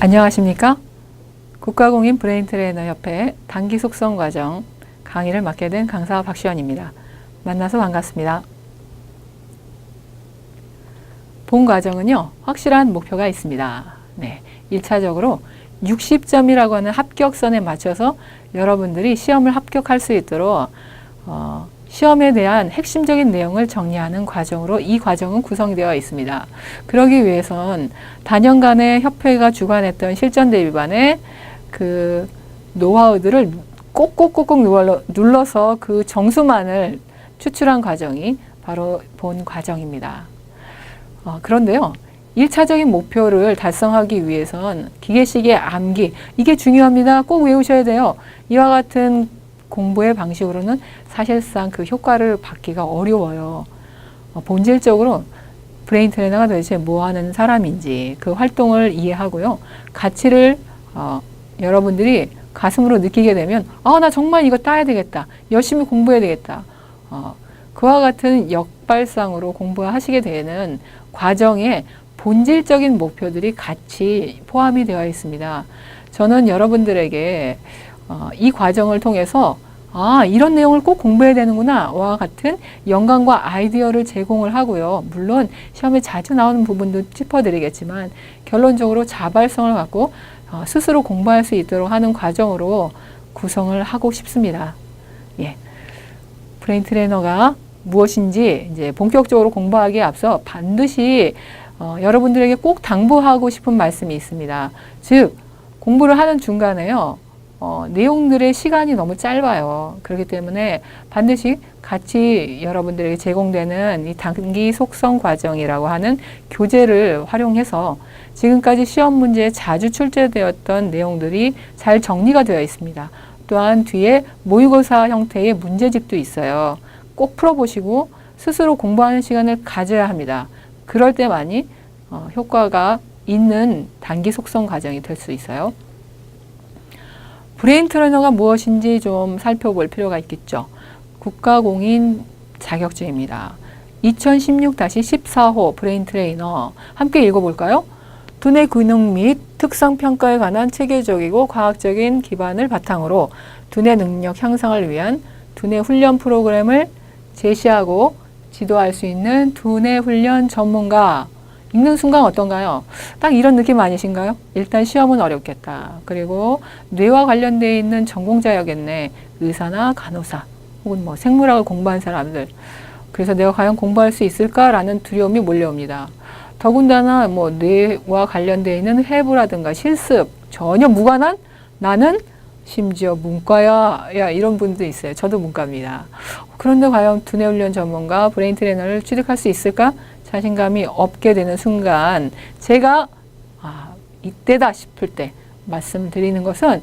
안녕하십니까? 국가공인 브레인트레이너협회 단기 속성 과정 강의를 맡게 된 강사 박시원입니다. 만나서 반갑습니다. 본 과정은요, 확실한 목표가 있습니다. 네, 1차적으로 60점이라고 하는 합격선에 맞춰서 여러분들이 시험을 합격할 수 있도록 시험에 대한 핵심적인 내용을 정리하는 과정으로 이 과정은 구성되어 있습니다. 그러기 위해선 단연간의 협회가 주관했던 실전 대비반의 그 노하우들을 꼭꼭꼭꼭 눌러서 그 정수만을 추출한 과정이 바로 본 과정입니다. 그런데요, 1차적인 목표를 달성하기 위해선 기계식의 암기, 이게 중요합니다. 꼭 외우셔야 돼요. 이와 같은 공부의 방식으로는 사실상 그 효과를 받기가 어려워요. 본질적으로 브레인 트레이너가 도대체 뭐 하는 사람인지 그 활동을 이해하고요. 가치를 여러분들이 가슴으로 느끼게 되면 나 정말 이거 따야 되겠다. 열심히 공부해야 되겠다. 그와 같은 역발상으로 공부하시게 되는 과정에 본질적인 목표들이 같이 포함이 되어 있습니다. 저는 여러분들에게 이 과정을 통해서 이런 내용을 꼭 공부해야 되는구나 와 같은 영감과 아이디어를 제공을 하고요. 물론 시험에 자주 나오는 부분도 짚어드리겠지만 결론적으로 자발성을 갖고 스스로 공부할 수 있도록 하는 과정으로 구성을 하고 싶습니다. 예. 브레인 트레이너가 무엇인지 이제 본격적으로 공부하기에 앞서 반드시 여러분들에게 꼭 당부하고 싶은 말씀이 있습니다. 즉 공부를 하는 중간에요. 내용들의 시간이 너무 짧아요. 그렇기 때문에 반드시 같이 여러분들에게 제공되는 이 단기 속성 과정이라고 하는 교재를 활용해서 지금까지 시험 문제에 자주 출제되었던 내용들이 잘 정리가 되어 있습니다. 또한 뒤에 모의고사 형태의 문제집도 있어요. 꼭 풀어보시고 스스로 공부하는 시간을 가져야 합니다. 그럴 때만이 효과가 있는 단기 속성 과정이 될 수 있어요. 브레인 트레이너가 무엇인지 좀 살펴볼 필요가 있겠죠. 국가공인 자격증입니다. 2016-14호 브레인 트레이너 함께 읽어볼까요? 두뇌 기능 및 특성 평가에 관한 체계적이고 과학적인 기반을 바탕으로 두뇌 능력 향상을 위한 두뇌 훈련 프로그램을 제시하고 지도할 수 있는 두뇌 훈련 전문가. 읽는 순간 어떤가요? 딱 이런 느낌 아니신가요? 일단 시험은 어렵겠다. 그리고 뇌와 관련되어 있는 전공자였겠네. 의사나 간호사 혹은 뭐 생물학을 공부한 사람들. 그래서 내가 과연 공부할 수 있을까라는 두려움이 몰려옵니다. 더군다나 뭐 뇌와 관련되어 있는 해부라든가 실습 전혀 무관한 나는 심지어 문과야 이런 분도 있어요. 저도 문과입니다. 그런데 과연 두뇌 훈련 전문가 브레인 트레이너를 취득할 수 있을까? 자신감이 없게 되는 순간 제가 이때다 싶을 때 말씀드리는 것은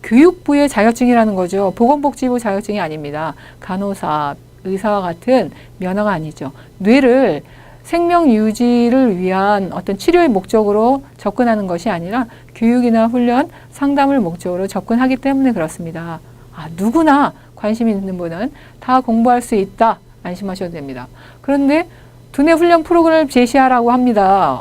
교육부의 자격증이라는 거죠. 보건복지부 자격증이 아닙니다. 간호사, 의사와 같은 면허가 아니죠. 뇌를 생명 유지를 위한 어떤 치료의 목적으로 접근하는 것이 아니라 교육이나 훈련, 상담을 목적으로 접근하기 때문에 그렇습니다. 누구나 관심 있는 분은 다 공부할 수 있다. 안심하셔도 됩니다. 그런데 두뇌 훈련 프로그램을 제시하라고 합니다.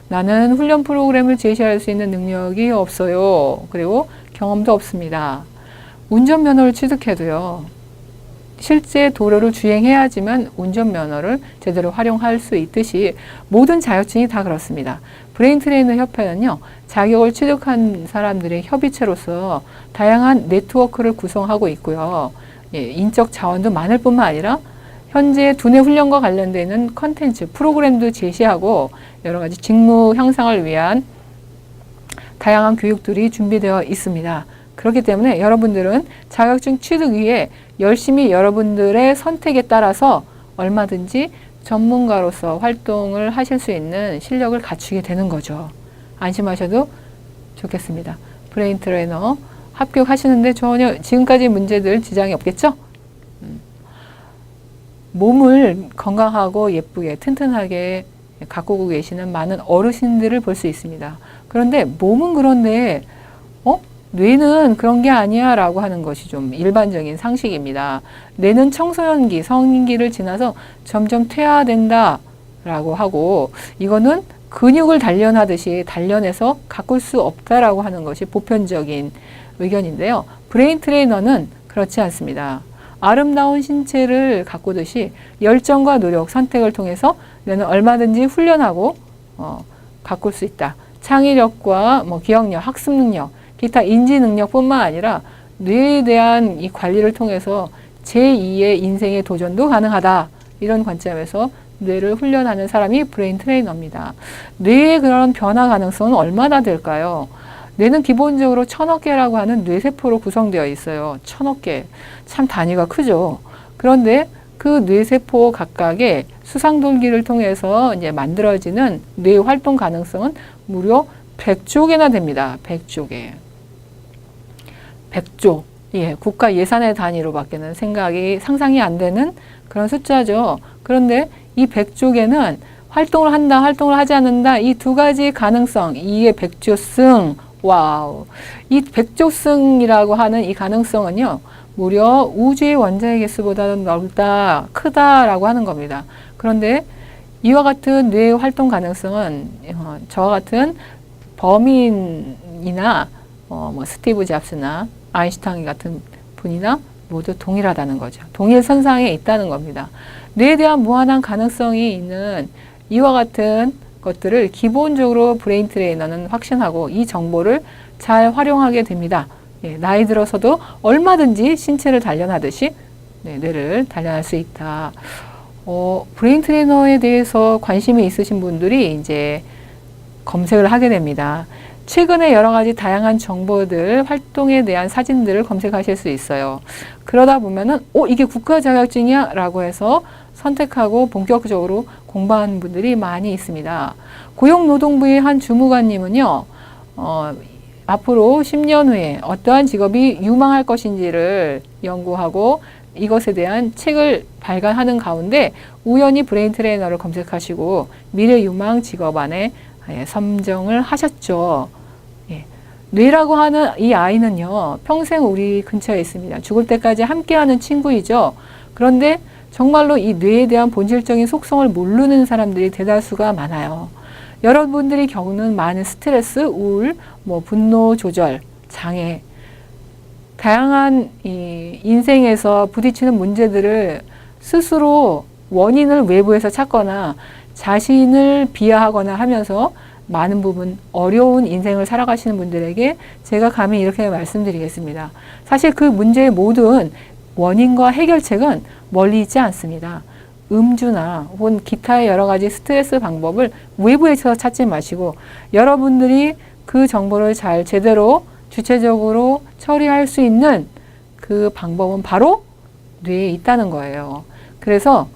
나는 훈련 프로그램을 제시할 수 있는 능력이 없어요. 그리고 경험도 없습니다. 운전면허를 취득해도요. 실제 도로를 주행해야지만 운전면허를 제대로 활용할 수 있듯이 모든 자격증이 다 그렇습니다. 브레인 트레이너 협회는요. 자격을 취득한 사람들의 협의체로서 다양한 네트워크를 구성하고 있고요. 인적 자원도 많을 뿐만 아니라 현재 두뇌 훈련과 관련되는 컨텐츠, 프로그램도 제시하고 여러 가지 직무 향상을 위한 다양한 교육들이 준비되어 있습니다. 그렇기 때문에 여러분들은 자격증 취득 위해 열심히 여러분들의 선택에 따라서 얼마든지 전문가로서 활동을 하실 수 있는 실력을 갖추게 되는 거죠. 안심하셔도 좋겠습니다. 브레인 트레이너 합격하시는데 전혀 지금까지 문제들 지장이 없겠죠? 몸을 건강하고 예쁘게 튼튼하게 가꾸고 계시는 많은 어르신들을 볼 수 있습니다. 그런데 몸은 그런데 뇌는 그런 게 아니야 라고 하는 것이 좀 일반적인 상식입니다. 뇌는 청소년기, 성인기를 지나서 점점 퇴화된다 라고 하고 이거는 근육을 단련하듯이 단련해서 가꿀 수 없다라고 하는 것이 보편적인 의견인데요. 브레인 트레이너는 그렇지 않습니다. 아름다운 신체를 가꾸듯이 열정과 노력, 선택을 통해서 내는 얼마든지 훈련하고 가꿀 수 있다. 창의력과 기억력, 학습 능력, 기타 인지 능력뿐만 아니라 뇌에 대한 이 관리를 통해서 제2의 인생의 도전도 가능하다. 이런 관점에서 뇌를 훈련하는 사람이 브레인 트레이너입니다. 뇌의 그런 변화 가능성은 얼마나 될까요? 뇌는 기본적으로 1000억 개라고 하는 뇌세포로 구성되어 있어요. 1000억 개. 참 단위가 크죠. 그런데 그 뇌세포 각각의 수상돌기를 통해서 이제 만들어지는 뇌 활동 가능성은 무려 100조 개나 됩니다. 100조 개. 100조. 예, 국가 예산의 단위로밖에는 상상이 안 되는 그런 숫자죠. 그런데 이 100조 개는 활동을 한다, 활동을 하지 않는다, 이 두 가지 가능성, 이게 100조승, 와우. 이 100조승이라고 하는 이 가능성은요, 무려 우주의 원자의 개수보다는 넓다, 크다라고 하는 겁니다. 그런데 이와 같은 뇌의 활동 가능성은 저와 같은 범인이나 스티브 잡스나 아인슈타인 같은 분이나 모두 동일하다는 거죠. 동일 선상에 있다는 겁니다. 뇌에 대한 무한한 가능성이 있는 이와 같은 것들을 기본적으로 브레인 트레이너는 확신하고 이 정보를 잘 활용하게 됩니다. 예, 나이 들어서도 얼마든지 신체를 단련하듯이 뇌를 단련할 수 있다. 브레인 트레이너에 대해서 관심이 있으신 분들이 이제 검색을 하게 됩니다. 최근에 여러 가지 다양한 정보들, 활동에 대한 사진들을 검색하실 수 있어요. 그러다 보면은, 이게 국가 자격증이야? 라고 해서 선택하고 본격적으로 공부하는 분들이 많이 있습니다. 고용노동부의 한 주무관님은요, 앞으로 10년 후에 어떠한 직업이 유망할 것인지를 연구하고 이것에 대한 책을 발간하는 가운데 우연히 브레인 트레이너를 검색하시고 미래 유망 직업 안에 선정을 하셨죠. 예. 뇌라고 하는 이 아이는요, 평생 우리 근처에 있습니다. 죽을 때까지 함께하는 친구이죠. 그런데 정말로 이 뇌에 대한 본질적인 속성을 모르는 사람들이 대다수가 많아요. 여러분들이 겪는 많은 스트레스, 우울, 분노 조절, 장애, 다양한 이 인생에서 부딪히는 문제들을 스스로 원인을 외부에서 찾거나 자신을 비하하거나 하면서 많은 부분 어려운 인생을 살아가시는 분들에게 제가 감히 이렇게 말씀드리겠습니다. 사실 그 문제의 모든 원인과 해결책은 멀리 있지 않습니다. 음주나 혹은 기타의 여러 가지 스트레스 방법을 외부에서 찾지 마시고 여러분들이 그 정보를 잘 제대로 주체적으로 처리할 수 있는 그 방법은 바로 뇌에 있다는 거예요. 그래서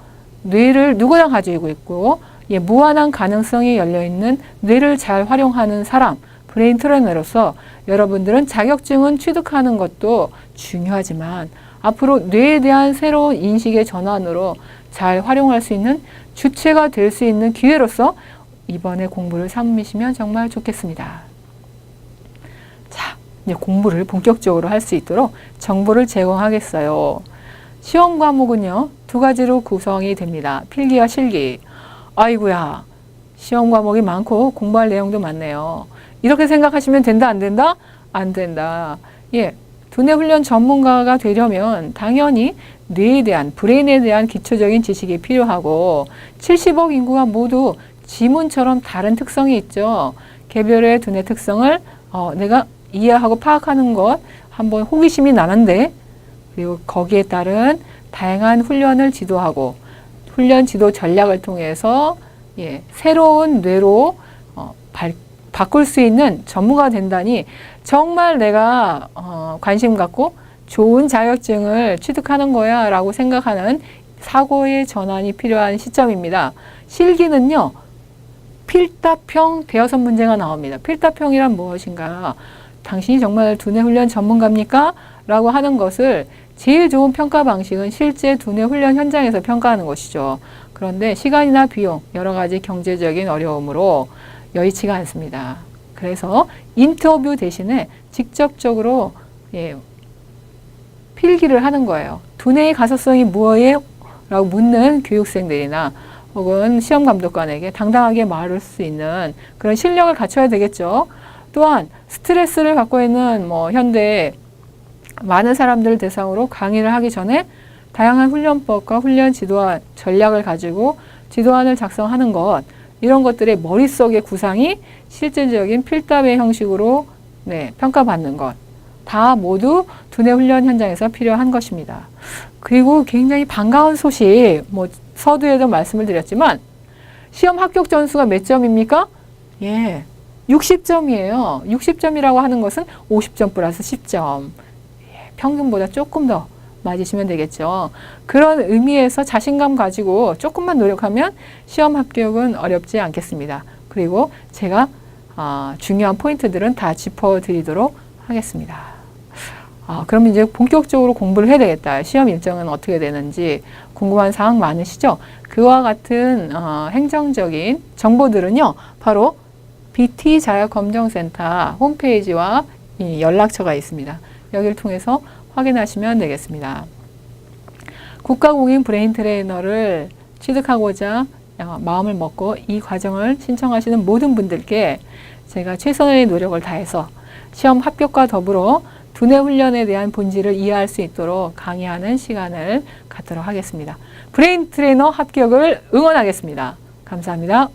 뇌를 누구나 가지고 있고 무한한 가능성이 열려있는 뇌를 잘 활용하는 사람, 브레인 트레이너로서 여러분들은 자격증은 취득하는 것도 중요하지만 앞으로 뇌에 대한 새로운 인식의 전환으로 잘 활용할 수 있는 주체가 될 수 있는 기회로서 이번에 공부를 삼으시면 정말 좋겠습니다. 자, 이제 공부를 본격적으로 할 수 있도록 정보를 제공하겠어요. 시험 과목은요, 2가지로 구성이 됩니다. 필기와 실기. 아이고야, 시험 과목이 많고 공부할 내용도 많네요. 이렇게 생각하시면 된다, 안 된다? 안 된다. 예, 두뇌 훈련 전문가가 되려면 당연히 뇌에 대한, 브레인에 대한 기초적인 지식이 필요하고 70억 인구가 모두 지문처럼 다른 특성이 있죠. 개별의 두뇌 특성을 내가 이해하고 파악하는 것 한번 호기심이 나는데 그리고 거기에 따른 다양한 훈련을 지도하고 훈련 지도 전략을 통해서 새로운 뇌로 바꿀 수 있는 전문가가 된다니 정말 내가 관심 갖고 좋은 자격증을 취득하는 거야 라고 생각하는 사고의 전환이 필요한 시점입니다. 실기는요, 필답형 대여섯 문제가 나옵니다. 필답형이란 무엇인가? 당신이 정말 두뇌 훈련 전문가입니까? 라고 하는 것을 제일 좋은 평가 방식은 실제 두뇌 훈련 현장에서 평가하는 것이죠. 그런데 시간이나 비용, 여러 가지 경제적인 어려움으로 여의치가 않습니다. 그래서 인터뷰 대신에 직접적으로 필기를 하는 거예요. 두뇌의 가소성이 뭐예요? 라고 묻는 교육생들이나 혹은 시험 감독관에게 당당하게 말할 수 있는 그런 실력을 갖춰야 되겠죠. 또한 스트레스를 갖고 있는 현대 많은 사람들을 대상으로 강의를 하기 전에 다양한 훈련법과 훈련 지도안 전략을 가지고 지도안을 작성하는 것, 이런 것들의 머릿속의 구상이 실질적인 필답의 형식으로 평가받는 것, 다 모두 두뇌 훈련 현장에서 필요한 것입니다. 그리고 굉장히 반가운 소식, 서두에도 말씀을 드렸지만 시험 합격 점수가 몇 점입니까? 60점이에요. 60점이라고 하는 것은 50점 플러스 10점. 평균보다 조금 더 맞으시면 되겠죠. 그런 의미에서 자신감 가지고 조금만 노력하면 시험 합격은 어렵지 않겠습니다. 그리고 제가 중요한 포인트들은 다 짚어드리도록 하겠습니다. 그럼 이제 본격적으로 공부를 해야 되겠다. 시험 일정은 어떻게 되는지 궁금한 사항 많으시죠? 그와 같은 행정적인 정보들은요, 바로 BT 자격검정센터 홈페이지와 연락처가 있습니다. 여기를 통해서 확인하시면 되겠습니다. 국가공인 브레인 트레이너를 취득하고자 마음을 먹고 이 과정을 신청하시는 모든 분들께 제가 최선의 노력을 다해서 시험 합격과 더불어 두뇌 훈련에 대한 본질을 이해할 수 있도록 강의하는 시간을 갖도록 하겠습니다. 브레인 트레이너 합격을 응원하겠습니다. 감사합니다.